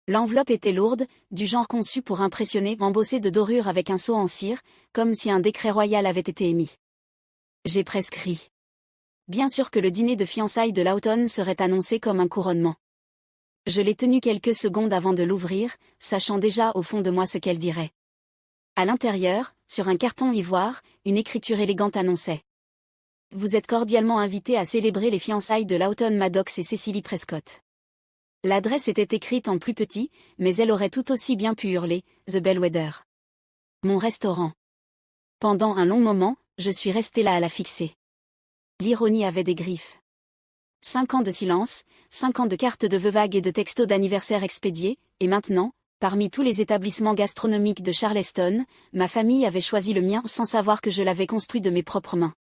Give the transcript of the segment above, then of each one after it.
L'enveloppe était lourde, du genre conçu pour impressionner, embossée de dorure avec un sceau en cire, comme si un décret royal avait été émis. J'ai presque ri. Bien sûr que le dîner de fiançailles de Lawton serait annoncé comme un couronnement. Je l'ai tenu quelques secondes avant de l'ouvrir, sachant déjà au fond de moi ce qu'elle dirait. À l'intérieur, sur un carton ivoire, une écriture élégante annonçait. Vous êtes cordialement invité à célébrer les fiançailles de Lawton Maddox et Cecily Prescott. L'adresse était écrite en plus petit, mais elle aurait tout aussi bien pu hurler « The Belvedere ». Mon restaurant. Pendant un long moment, je suis restée là à la fixer. L'ironie avait des griffes. 5 ans de silence, 5 ans de cartes de vœux vagues et de textos d'anniversaire expédiés, et maintenant, parmi tous les établissements gastronomiques de Charleston, ma famille avait choisi le mien sans savoir que je l'avais construit de mes propres mains.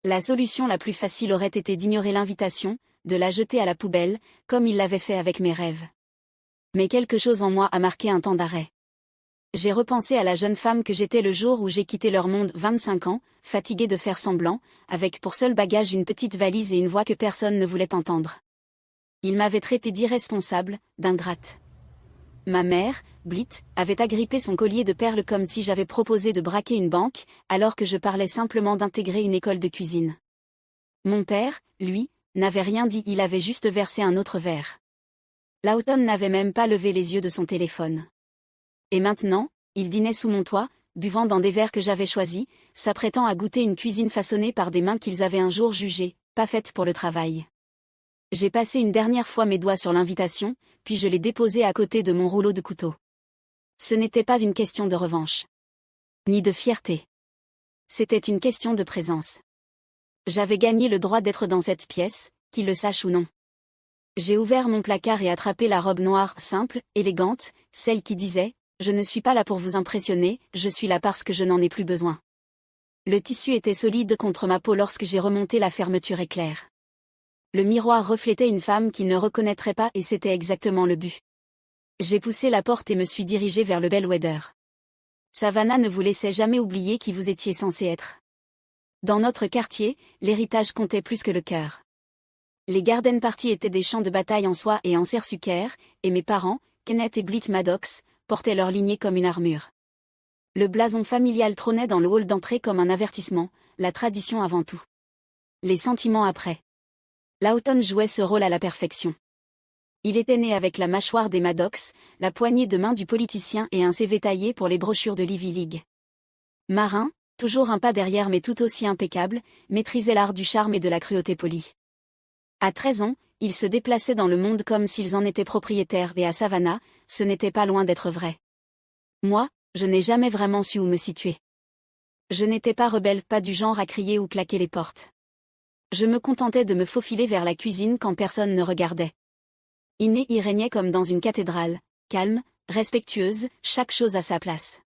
La solution la plus facile aurait été d'ignorer l'invitation, de la jeter à la poubelle, comme il l'avait fait avec mes rêves. Mais quelque chose en moi a marqué un temps d'arrêt. J'ai repensé à la jeune femme que j'étais le jour où j'ai quitté leur monde, 25 ans, fatiguée de faire semblant, avec pour seul bagage une petite valise et une voix que personne ne voulait entendre. Il m'avait traité d'irresponsable, d'ingrate. Ma mère, Blythe, avait agrippé son collier de perles comme si j'avais proposé de braquer une banque, alors que je parlais simplement d'intégrer une école de cuisine. Mon père, lui, n'avait rien dit, il avait juste versé un autre verre. Lawton n'avait même pas levé les yeux de son téléphone. Et maintenant, il dînait sous mon toit, buvant dans des verres que j'avais choisis, s'apprêtant à goûter une cuisine façonnée par des mains qu'ils avaient un jour jugées, pas faites pour le travail. J'ai passé une dernière fois mes doigts sur l'invitation, puis je l'ai déposée à côté de mon rouleau de couteau. Ce n'était pas une question de revanche. Ni de fierté. C'était une question de présence. J'avais gagné le droit d'être dans cette pièce, qu'il le sache ou non. J'ai ouvert mon placard et attrapé la robe noire, simple, élégante, celle qui disait « Je ne suis pas là pour vous impressionner, je suis là parce que je n'en ai plus besoin ». Le tissu était solide contre ma peau lorsque j'ai remonté la fermeture éclair. Le miroir reflétait une femme qu'il ne reconnaîtrait pas et c'était exactement le but. J'ai poussé la porte et me suis dirigée vers le Belvedere. Savannah ne vous laissait jamais oublier qui vous étiez censé être. Dans notre quartier, l'héritage comptait plus que le cœur. Les garden parties étaient des champs de bataille en soie et en cersucaire, et mes parents, Kenneth et Blythe Maddox, portaient leur lignée comme une armure. Le blason familial trônait dans le hall d'entrée comme un avertissement, la tradition avant tout. Les sentiments après. Lawton jouait ce rôle à la perfection. Il était né avec la mâchoire des Maddox, la poignée de main du politicien et un CV taillé pour les brochures de l'Ivy League. Marin, toujours un pas derrière mais tout aussi impeccable, maîtrisait l'art du charme et de la cruauté polie. À 13 ans, ils se déplaçaient dans le monde comme s'ils en étaient propriétaires et à Savannah, ce n'était pas loin d'être vrai. Moi, je n'ai jamais vraiment su où me situer. Je n'étais pas rebelle, pas du genre à crier ou claquer les portes. Je me contentais de me faufiler vers la cuisine quand personne ne regardait. Inné y régnait comme dans une cathédrale, calme, respectueuse, chaque chose à sa place.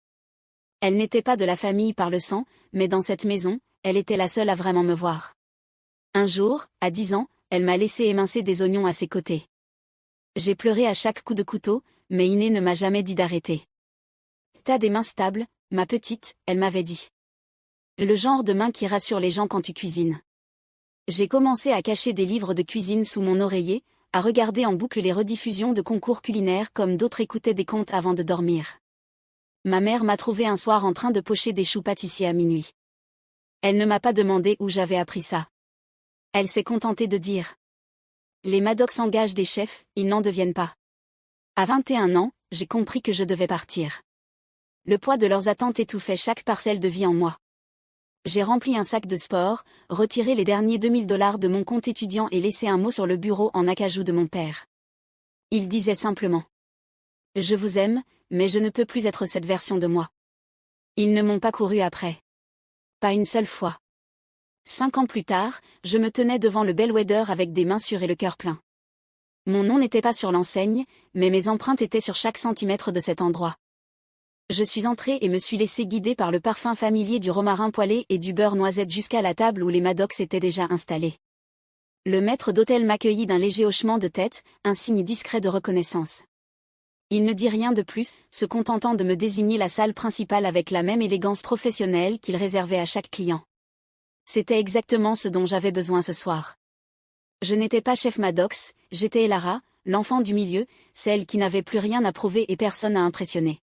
Elle n'était pas de la famille par le sang, mais dans cette maison, elle était la seule à vraiment me voir. Un jour, à 10 ans, elle m'a laissé émincer des oignons à ses côtés. J'ai pleuré à chaque coup de couteau, mais Inné ne m'a jamais dit d'arrêter. T'as des mains stables, ma petite, elle m'avait dit. Le genre de main qui rassure les gens quand tu cuisines. J'ai commencé à cacher des livres de cuisine sous mon oreiller, à regarder en boucle les rediffusions de concours culinaires comme d'autres écoutaient des contes avant de dormir. Ma mère m'a trouvé un soir en train de pocher des choux pâtissiers à minuit. Elle ne m'a pas demandé où j'avais appris ça. Elle s'est contentée de dire. Les Maddox engagent des chefs, ils n'en deviennent pas. À 21 ans, j'ai compris que je devais partir. Le poids de leurs attentes étouffait chaque parcelle de vie en moi. J'ai rempli un sac de sport, retiré les derniers $2000 de mon compte étudiant et laissé un mot sur le bureau en acajou de mon père. Il disait simplement. Je vous aime, mais je ne peux plus être cette version de moi. Ils ne m'ont pas couru après. Pas une seule fois. 5 ans plus tard, je me tenais devant le Belvedere avec des mains sûres et le cœur plein. Mon nom n'était pas sur l'enseigne, mais mes empreintes étaient sur chaque centimètre de cet endroit. Je suis entrée et me suis laissée guider par le parfum familier du romarin poêlé et du beurre noisette jusqu'à la table où les Maddox étaient déjà installés. Le maître d'hôtel m'accueillit d'un léger hochement de tête, un signe discret de reconnaissance. Il ne dit rien de plus, se contentant de me désigner la salle principale avec la même élégance professionnelle qu'il réservait à chaque client. C'était exactement ce dont j'avais besoin ce soir. Je n'étais pas chef Maddox, j'étais Elara, l'enfant du milieu, celle qui n'avait plus rien à prouver et personne à impressionner.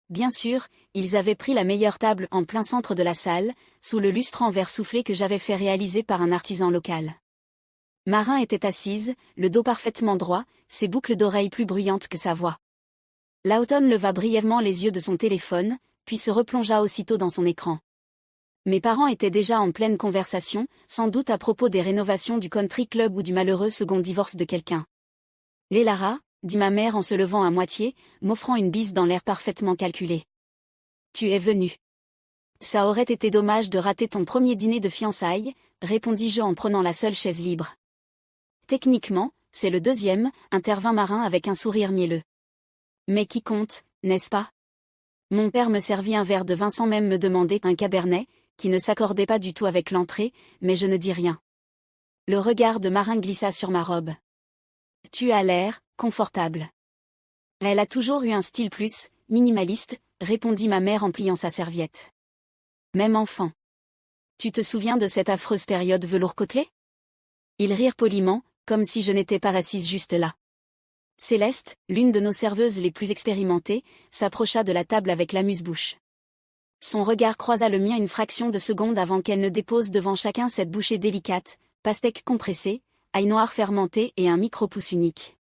Bien sûr, ils avaient pris la meilleure table en plein centre de la salle, sous le lustre en verre soufflé que j'avais fait réaliser par un artisan local. Marin était assise, le dos parfaitement droit, ses boucles d'oreilles plus bruyantes que sa voix. Lawton leva brièvement les yeux de son téléphone, puis se replongea aussitôt dans son écran. Mes parents étaient déjà en pleine conversation, sans doute à propos des rénovations du country club ou du malheureux second divorce de quelqu'un. « Lara », dit ma mère en se levant à moitié, m'offrant une bise dans l'air parfaitement calculé. « Tu es venue. »« Ça aurait été dommage de rater ton premier dîner de fiançailles, » répondis-je en prenant la seule chaise libre. « Techniquement, c'est le deuxième, » intervint Marin avec un sourire mielleux. « Mais qui compte, n'est-ce pas ? Mon père me servit un verre de vin sans même me demander un cabernet, qui ne s'accordait pas du tout avec l'entrée, mais je ne dis rien. Le regard de Marin glissa sur ma robe. « Tu as l'air confortable. » « Elle a toujours eu un style plus minimaliste, » répondit ma mère en pliant sa serviette. « Même enfant. Tu te souviens de cette affreuse période velours côtelé ? » Ils rirent poliment, comme si je n'étais pas assise juste là. Céleste, l'une de nos serveuses les plus expérimentées, s'approcha de la table avec l'amuse-bouche. Son regard croisa le mien une fraction de seconde avant qu'elle ne dépose devant chacun cette bouchée délicate, pastèque compressée, ail noir fermenté et un micro-pouce unique.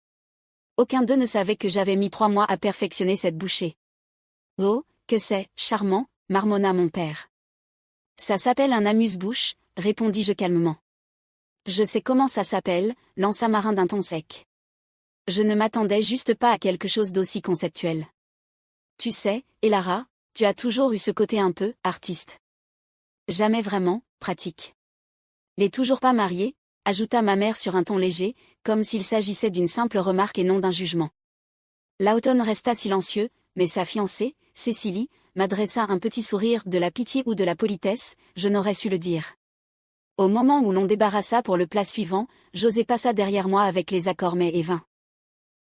Aucun d'eux ne savait que j'avais mis 3 mois à perfectionner cette bouchée. « Oh, que c'est charmant », marmonna mon père. « Ça s'appelle un amuse-bouche », répondis-je calmement. « Je sais comment ça s'appelle », lança Marin d'un ton sec. Je ne m'attendais juste pas à quelque chose d'aussi conceptuel. Tu sais, Lara, tu as toujours eu ce côté un peu artiste. Jamais vraiment pratique. Les toujours pas mariés, ajouta ma mère sur un ton léger, comme s'il s'agissait d'une simple remarque et non d'un jugement. Lawton resta silencieux, mais sa fiancée, Cécilie, m'adressa un petit sourire de la pitié ou de la politesse, je n'aurais su le dire. Au moment où l'on débarrassa pour le plat suivant, José passa derrière moi avec les accords mets et vins.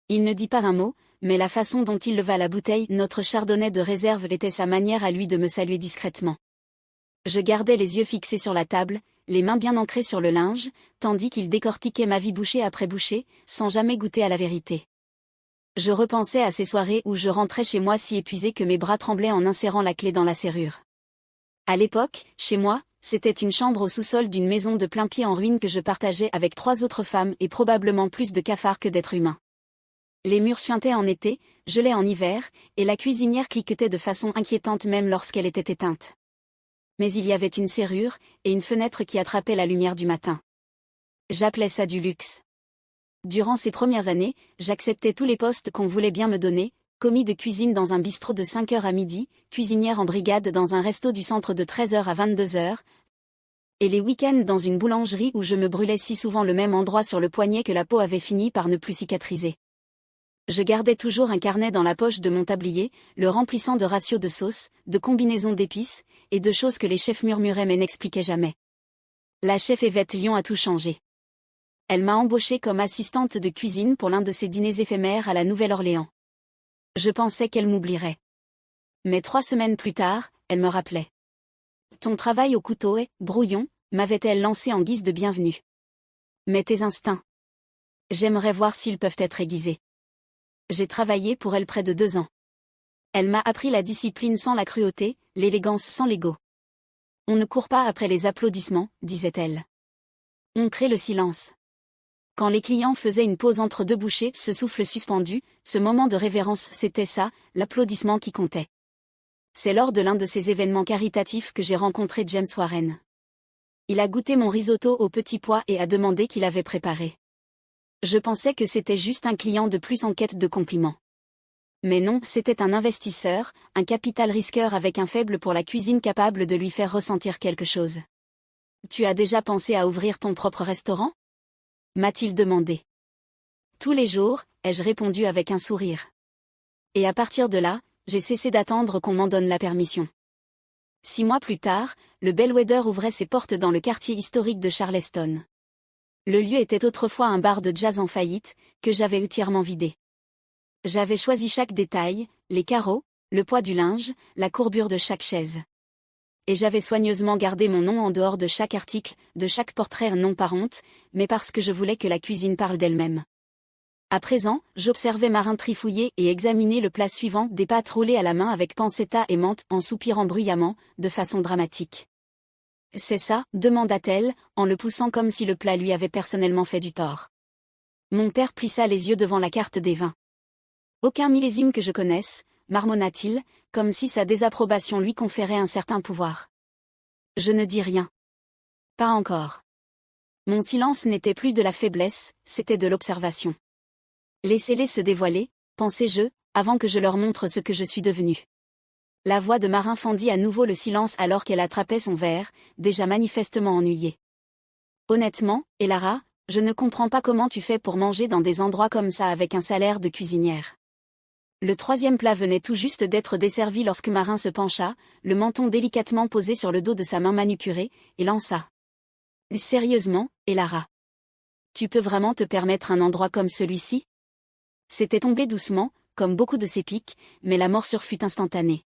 Il ne dit pas un mot, mais la façon dont il leva la bouteille, notre chardonnay de réserve était sa manière à lui de me saluer discrètement. Je gardais les yeux fixés sur la table, les mains bien ancrées sur le linge, tandis qu'il décortiquait ma vie bouchée après bouchée, sans jamais goûter à la vérité. Je repensais à ces soirées où je rentrais chez moi si épuisée que mes bras tremblaient en insérant la clé dans la serrure. À l'époque, chez moi, c'était une chambre au sous-sol d'une maison de plain pied en ruine que je partageais avec 3 autres femmes et probablement plus de cafards que d'êtres humains. Les murs suintaient en été, gelaient en hiver, et la cuisinière cliquetait de façon inquiétante même lorsqu'elle était éteinte. Mais il y avait une serrure, et une fenêtre qui attrapait la lumière du matin. J'appelais ça du luxe. Durant ces premières années, j'acceptais tous les postes qu'on voulait bien me donner, commis de cuisine dans un bistrot de 5h à midi, cuisinière en brigade dans un resto du centre de 13h à 22h, et les week-ends dans une boulangerie où je me brûlais si souvent le même endroit sur le poignet que la peau avait fini par ne plus cicatriser. Je gardais toujours un carnet dans la poche de mon tablier, le remplissant de ratios de sauces, de combinaisons d'épices, et de choses que les chefs murmuraient mais n'expliquaient jamais. La chef Yvette Lyon a tout changé. Elle m'a embauchée comme assistante de cuisine pour l'un de ses dîners éphémères à la Nouvelle-Orléans. Je pensais qu'elle m'oublierait. Mais 3 semaines plus tard, elle me rappelait. « Ton travail au couteau est brouillon », m'avait-elle lancé en guise de bienvenue. « Mais tes instincts. J'aimerais voir s'ils peuvent être aiguisés. » J'ai travaillé pour elle près de 2 ans. Elle m'a appris la discipline sans la cruauté, l'élégance sans l'ego. On ne court pas après les applaudissements, disait-elle. On crée le silence. Quand les clients faisaient une pause entre 2 bouchées, ce souffle suspendu, ce moment de révérence, c'était ça, l'applaudissement qui comptait. C'est lors de l'un de ces événements caritatifs que j'ai rencontré James Warren. Il a goûté mon risotto aux petits pois et a demandé qui l'avait préparé. Je pensais que c'était juste un client de plus en quête de compliments. Mais non, c'était un investisseur, un capital risqueur avec un faible pour la cuisine capable de lui faire ressentir quelque chose. « Tu as déjà pensé à ouvrir ton propre restaurant ?» m'a-t-il demandé. « Tous les jours », ai-je répondu avec un sourire. Et à partir de là, j'ai cessé d'attendre qu'on m'en donne la permission. 6 mois plus tard, le Belvedere ouvrait ses portes dans le quartier historique de Charleston. Le lieu était autrefois un bar de jazz en faillite, que j'avais entièrement vidé. J'avais choisi chaque détail, les carreaux, le poids du linge, la courbure de chaque chaise. Et j'avais soigneusement gardé mon nom en dehors de chaque article, de chaque portrait, non par honte, mais parce que je voulais que la cuisine parle d'elle-même. À présent, j'observais Marin trifouiller et examiner le plat suivant, des pâtes roulées à la main avec pancetta et menthe, en soupirant bruyamment, de façon dramatique. « C'est ça ?» demanda-t-elle, en le poussant comme si le plat lui avait personnellement fait du tort. Mon père plissa les yeux devant la carte des vins. « Aucun millésime que je connaisse », marmonna-t-il, comme si sa désapprobation lui conférait un certain pouvoir. Je ne dis rien. Pas encore. Mon silence n'était plus de la faiblesse, c'était de l'observation. Laissez-les se dévoiler, pensais-je, avant que je leur montre ce que je suis devenu. La voix de Marin fendit à nouveau le silence alors qu'elle attrapait son verre, déjà manifestement ennuyé. Honnêtement, Elara, je ne comprends pas comment tu fais pour manger dans des endroits comme ça avec un salaire de cuisinière. Le troisième plat venait tout juste d'être desservi lorsque Marin se pencha, le menton délicatement posé sur le dos de sa main manucurée, et lança. Sérieusement, Elara. Tu peux vraiment te permettre un endroit comme celui-ci ? C'était tombé doucement, comme beaucoup de ses pics, mais la morsure fut instantanée.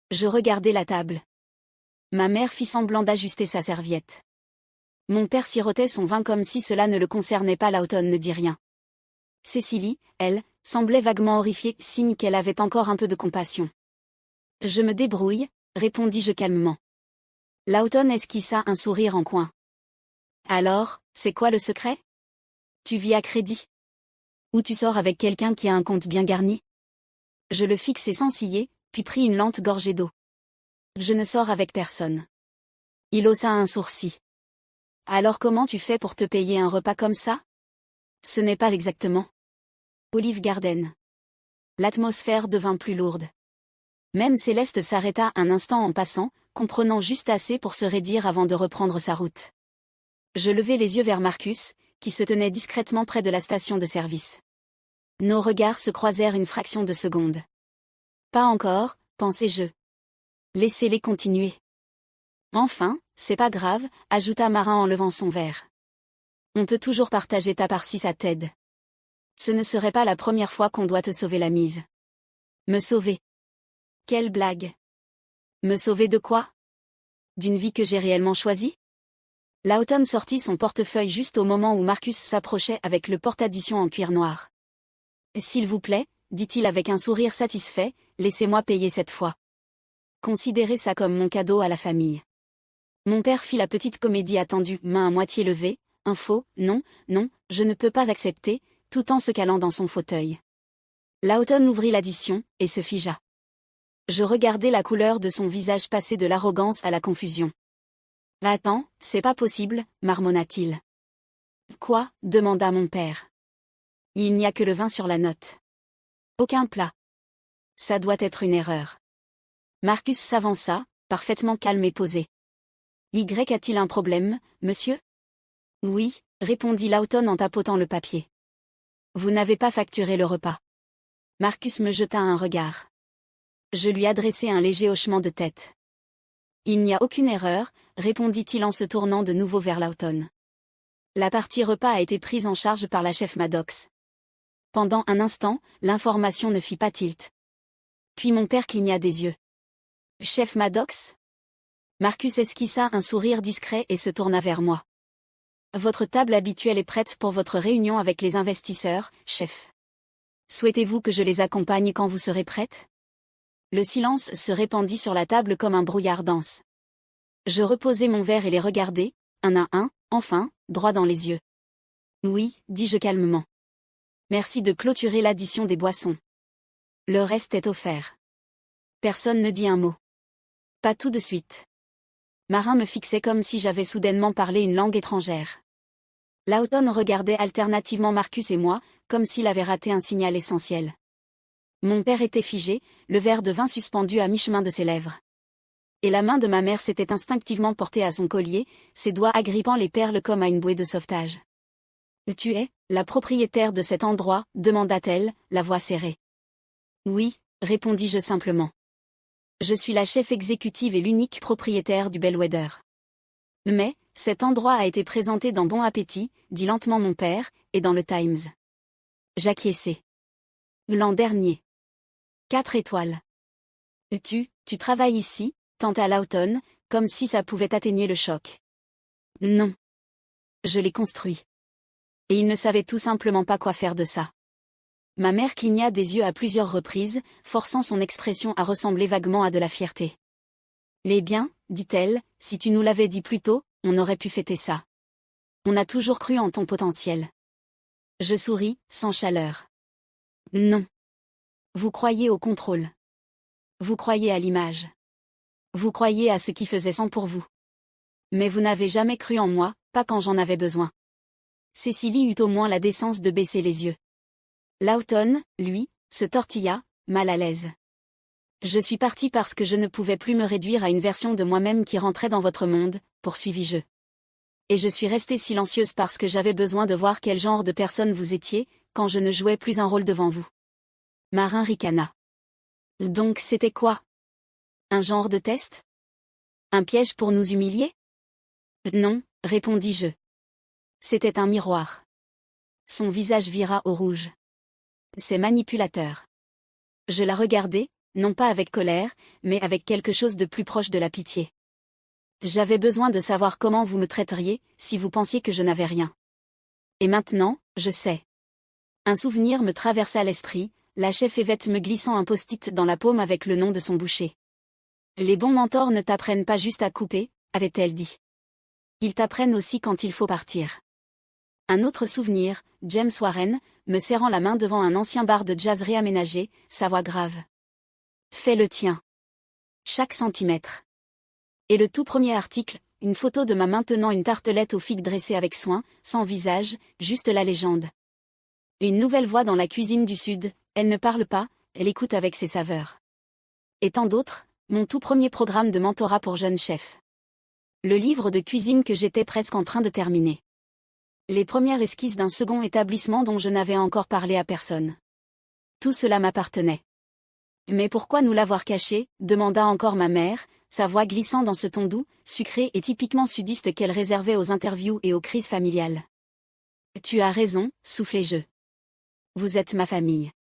Je regardai la table. Ma mère fit semblant d'ajuster sa serviette. Mon père sirotait son vin comme si cela ne le concernait pas. Lawton ne dit rien. Cécilie, elle, semblait vaguement horrifiée, signe qu'elle avait encore un peu de compassion. Je me débrouille, répondis-je calmement. Lawton esquissa un sourire en coin. Alors, c'est quoi le secret ? Tu vis à crédit ? Ou tu sors avec quelqu'un qui a un compte bien garni ? Je le fixai sans ciller, puis pris une lente gorgée d'eau. Je ne sors avec personne. Il haussa un sourcil. Alors comment tu fais pour te payer un repas comme ça ? Ce n'est pas exactement. Olive Garden. L'atmosphère devint plus lourde. Même Céleste s'arrêta un instant en passant, comprenant juste assez pour se raidir avant de reprendre sa route. Je levai les yeux vers Marcus, qui se tenait discrètement près de la station de service. Nos regards se croisèrent une fraction de seconde. Pas encore, pensai-je. Laissez-les continuer. Enfin, c'est pas grave, ajouta Marin en levant son verre. On peut toujours partager ta part si ça t'aide. Ce ne serait pas la première fois qu'on doit te sauver la mise. Me sauver. Quelle blague. Me sauver de quoi ? D'une vie que j'ai réellement choisie ? Lawton sortit son portefeuille juste au moment où Marcus s'approchait avec le porte-addition en cuir noir. S'il vous plaît, dit-il avec un sourire satisfait, laissez-moi payer cette fois. Considérez ça comme mon cadeau à la famille. Mon père fit la petite comédie attendue, main à moitié levée, un faux « non, non, je ne peux pas accepter », tout en se calant dans son fauteuil. Lawton ouvrit l'addition, et se figea. Je regardai la couleur de son visage passer de l'arrogance à la confusion. « Attends, c'est pas possible, marmonna-t-il. »« Quoi ?» demanda mon père. « Il n'y a que le vin sur la note. Aucun plat. Ça doit être une erreur. » Marcus s'avança, parfaitement calme et posé. « Y a-t-il un problème, monsieur ? » « Oui, » répondit Lawton en tapotant le papier. « Vous n'avez pas facturé le repas. » Marcus me jeta un regard. Je lui adressai un léger hochement de tête. « Il n'y a aucune erreur, » répondit-il en se tournant de nouveau vers Lawton. La partie repas a été prise en charge par la chef Maddox. Pendant un instant, l'information ne fit pas tilt. Puis mon père cligna des yeux. « Chef Maddox ?» Marcus esquissa un sourire discret et se tourna vers moi. « Votre table habituelle est prête pour votre réunion avec les investisseurs, chef. Souhaitez-vous que je les accompagne quand vous serez prête ?» Le silence se répandit sur la table comme un brouillard dense. Je reposai mon verre et les regardai, un à un, enfin, droit dans les yeux. « Oui, » dis-je calmement. « Merci de clôturer l'addition des boissons. Le reste est offert. » Personne ne dit un mot. Pas tout de suite. Marin me fixait comme si j'avais soudainement parlé une langue étrangère. Lawton regardait alternativement Marcus et moi, comme s'il avait raté un signal essentiel. Mon père était figé, le verre de vin suspendu à mi-chemin de ses lèvres. Et la main de ma mère s'était instinctivement portée à son collier, ses doigts agrippant les perles comme à une bouée de sauvetage. « Tu es la propriétaire de cet endroit ?» demanda-t-elle, la voix serrée. « Oui », répondis-je simplement. « Je suis la chef exécutive et l'unique propriétaire du Belweder. » « Mais, cet endroit a été présenté dans Bon Appétit, » dit lentement mon père, et dans le Times. J'acquiesçai. « L'an dernier. 4 étoiles. »« Tu travailles ici ?» tenta Lawton, comme si ça pouvait atténuer le choc. « Non. Je l'ai construit. » Et il ne savait tout simplement pas quoi faire de ça. Ma mère cligna des yeux à plusieurs reprises, forçant son expression à ressembler vaguement à de la fierté. Les biens, dit-elle, si tu nous l'avais dit plus tôt, on aurait pu fêter ça. On a toujours cru en ton potentiel. Je souris, sans chaleur. Non. Vous croyez au contrôle. Vous croyez à l'image. Vous croyez à ce qui faisait sens pour vous. Mais vous n'avez jamais cru en moi, pas quand j'en avais besoin. Cécilie eut au moins la décence de baisser les yeux. Lawton, lui, se tortilla, mal à l'aise. Je suis partie parce que je ne pouvais plus me réduire à une version de moi-même qui rentrait dans votre monde, poursuivis-je. Et je suis restée silencieuse parce que j'avais besoin de voir quel genre de personne vous étiez, quand je ne jouais plus un rôle devant vous. Marin ricana. Donc c'était quoi? Un genre de test? Un piège pour nous humilier? Non, répondis-je. C'était un miroir. Son visage vira au rouge. C'est manipulateur. Je la regardai, non pas avec colère, mais avec quelque chose de plus proche de la pitié. J'avais besoin de savoir comment vous me traiteriez, si vous pensiez que je n'avais rien. Et maintenant, je sais. Un souvenir me traversa l'esprit, la chef Yvette me glissant un post-it dans la paume avec le nom de son boucher. Les bons mentors ne t'apprennent pas juste à couper, avait-elle dit. Ils t'apprennent aussi quand il faut partir. Un autre souvenir, James Warren, me serrant la main devant un ancien bar de jazz réaménagé, sa voix grave. Fais le tien. Chaque centimètre. Et le tout premier article, une photo de ma main tenant une tartelette aux figues dressée avec soin, sans visage, juste la légende. Une nouvelle voix dans la cuisine du Sud, elle ne parle pas, elle écoute avec ses saveurs. Et tant d'autres, mon tout premier programme de mentorat pour jeunes chefs. Le livre de cuisine que j'étais presque en train de terminer. Les premières esquisses d'un second établissement dont je n'avais encore parlé à personne. Tout cela m'appartenait. Mais pourquoi nous l'avoir caché, demanda encore ma mère, sa voix glissant dans ce ton doux, sucré et typiquement sudiste qu'elle réservait aux interviews et aux crises familiales. Tu as raison, soufflai-je. Vous êtes ma famille.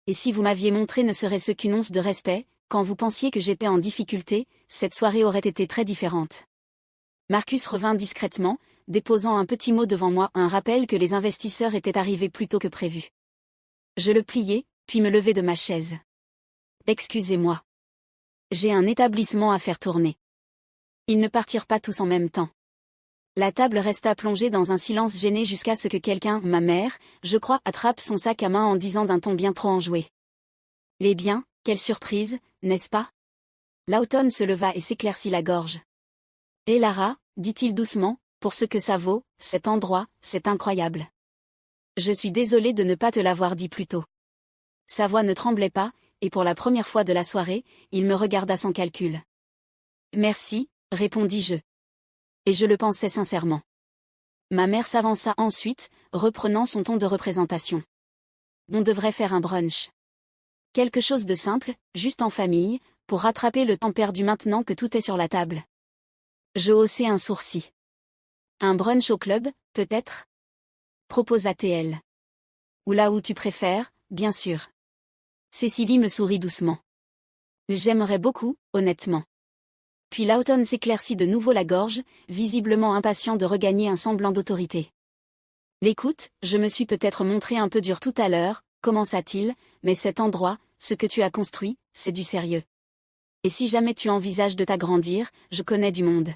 Et si vous m'aviez montré ne serait-ce qu'une once de respect, quand vous pensiez que j'étais en difficulté, cette soirée aurait été très différente. Marcus revint discrètement, déposant un petit mot devant moi, un rappel que les investisseurs étaient arrivés plus tôt que prévu. Je le pliai, puis me levai de ma chaise. Excusez-moi. J'ai un établissement à faire tourner. Ils ne partirent pas tous en même temps. La table resta plongée dans un silence gêné jusqu'à ce que quelqu'un, ma mère, je crois, attrape son sac à main en disant d'un ton bien trop enjoué. Les biens, quelle surprise, n'est-ce pas? Lawton se leva et s'éclaircit la gorge. Et Lara, dit-il doucement, pour ce que ça vaut, cet endroit, c'est incroyable. Je suis désolé de ne pas te l'avoir dit plus tôt. Sa voix ne tremblait pas, et pour la première fois de la soirée, il me regarda sans calcul. Merci, répondis-je. Et je le pensais sincèrement. Ma mère s'avança ensuite, reprenant son ton de représentation. On devrait faire un brunch. Quelque chose de simple, juste en famille, pour rattraper le temps perdu maintenant que tout est sur la table. Je haussai un sourcil. Un brunch au club, peut-être? Proposa-t-elle. Ou là où tu préfères, bien sûr. Cécilie me sourit doucement. J'aimerais beaucoup, honnêtement. Puis Lawton s'éclaircit de nouveau la gorge, visiblement impatient de regagner un semblant d'autorité. L'écoute, je me suis peut-être montré un peu dur tout à l'heure, commença-t-il, mais cet endroit, ce que tu as construit, c'est du sérieux. Et si jamais tu envisages de t'agrandir, je connais du monde.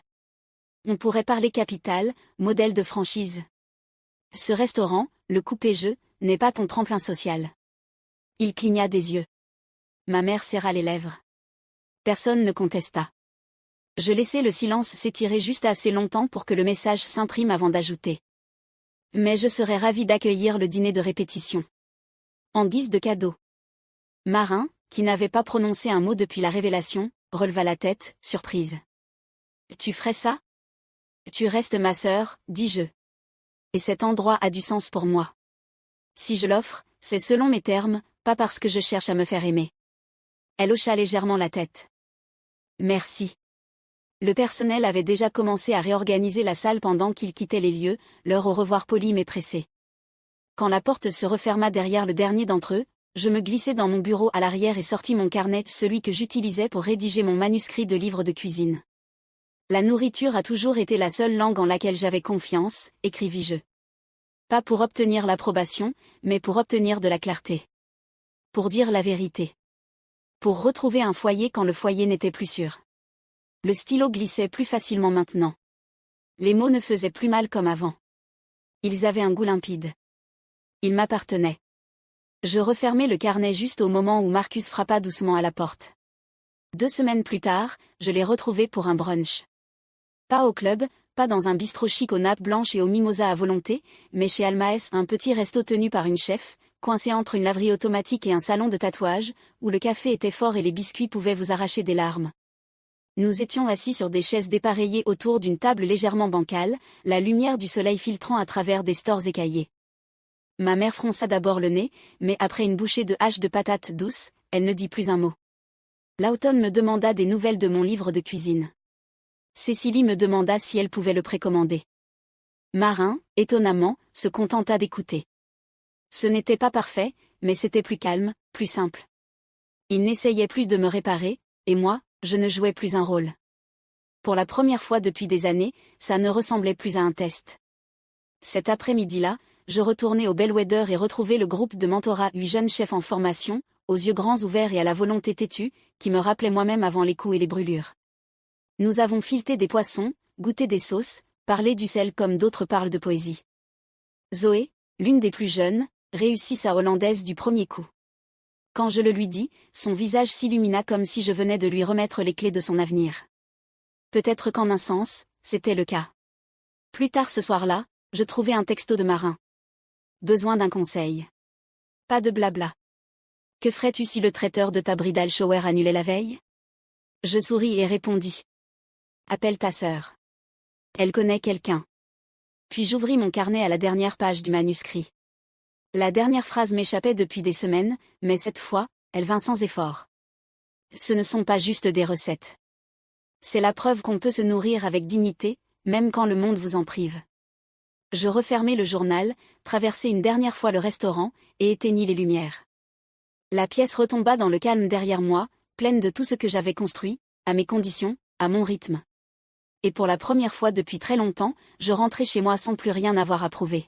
On pourrait parler capital, modèle de franchise. Ce restaurant, le coupé-jeu, n'est pas ton tremplin social. Il cligna des yeux. Ma mère serra les lèvres. Personne ne contesta. Je laissai le silence s'étirer juste assez longtemps pour que le message s'imprime avant d'ajouter. Mais je serais ravie d'accueillir le dîner de répétition. En guise de cadeau. Marin, qui n'avait pas prononcé un mot depuis la révélation, releva la tête, surprise. Tu ferais ça? Tu restes ma sœur, dis-je. Et cet endroit a du sens pour moi. Si je l'offre, c'est selon mes termes, pas parce que je cherche à me faire aimer. Elle hocha légèrement la tête. Merci. Le personnel avait déjà commencé à réorganiser la salle pendant qu'ils quittaient les lieux, leur au revoir poli mais pressé. Quand la porte se referma derrière le dernier d'entre eux, je me glissai dans mon bureau à l'arrière et sortis mon carnet, celui que j'utilisais pour rédiger mon manuscrit de livre de cuisine. La nourriture a toujours été la seule langue en laquelle j'avais confiance, écrivis-je. Pas pour obtenir l'approbation, mais pour obtenir de la clarté. Pour dire la vérité. Pour retrouver un foyer quand le foyer n'était plus sûr. Le stylo glissait plus facilement maintenant. Les mots ne faisaient plus mal comme avant. Ils avaient un goût limpide. Ils m'appartenaient. Je refermai le carnet juste au moment où Marcus frappa doucement à la porte. 2 semaines plus tard, je l'ai retrouvé pour un brunch. Pas au club, pas dans un bistrot chic aux nappes blanches et aux mimosas à volonté, mais chez Almaes, un petit resto tenu par une chef, coincé entre une laverie automatique et un salon de tatouage, où le café était fort et les biscuits pouvaient vous arracher des larmes. Nous étions assis sur des chaises dépareillées autour d'une table légèrement bancale, la lumière du soleil filtrant à travers des stores écaillés. Ma mère fronça d'abord le nez, mais après une bouchée de hache de patates douces, elle ne dit plus un mot. Lawton me demanda des nouvelles de mon livre de cuisine. Cécilie me demanda si elle pouvait le précommander. Marin, étonnamment, se contenta d'écouter. Ce n'était pas parfait, mais c'était plus calme, plus simple. Il n'essayait plus de me réparer, et moi, je ne jouais plus un rôle. Pour la première fois depuis des années, ça ne ressemblait plus à un test. Cet après-midi-là, je retournai au Bellwether et retrouvai le groupe de mentorat 8 jeunes chefs en formation, aux yeux grands ouverts et à la volonté têtue, qui me rappelaient moi-même avant les coups et les brûlures. Nous avons fileté des poissons, goûté des sauces, parlé du sel comme d'autres parlent de poésie. Zoé, l'une des plus jeunes, réussit sa hollandaise du premier coup. Quand je le lui dis, son visage s'illumina comme si je venais de lui remettre les clés de son avenir. Peut-être qu'en un sens, c'était le cas. Plus tard ce soir-là, je trouvai un texto de Marin. Besoin d'un conseil. Pas de blabla. Que ferais-tu si le traiteur de ta bridal shower annulait la veille? Je souris et répondis. Appelle ta sœur. Elle connaît quelqu'un. Puis j'ouvris mon carnet à la dernière page du manuscrit. La dernière phrase m'échappait depuis des semaines, mais cette fois, elle vint sans effort. Ce ne sont pas juste des recettes. C'est la preuve qu'on peut se nourrir avec dignité, même quand le monde vous en prive. Je refermai le journal, traversai une dernière fois le restaurant, et éteignis les lumières. La pièce retomba dans le calme derrière moi, pleine de tout ce que j'avais construit, à mes conditions, à mon rythme. Et pour la première fois depuis très longtemps, je rentrai chez moi sans plus rien avoir à prouver.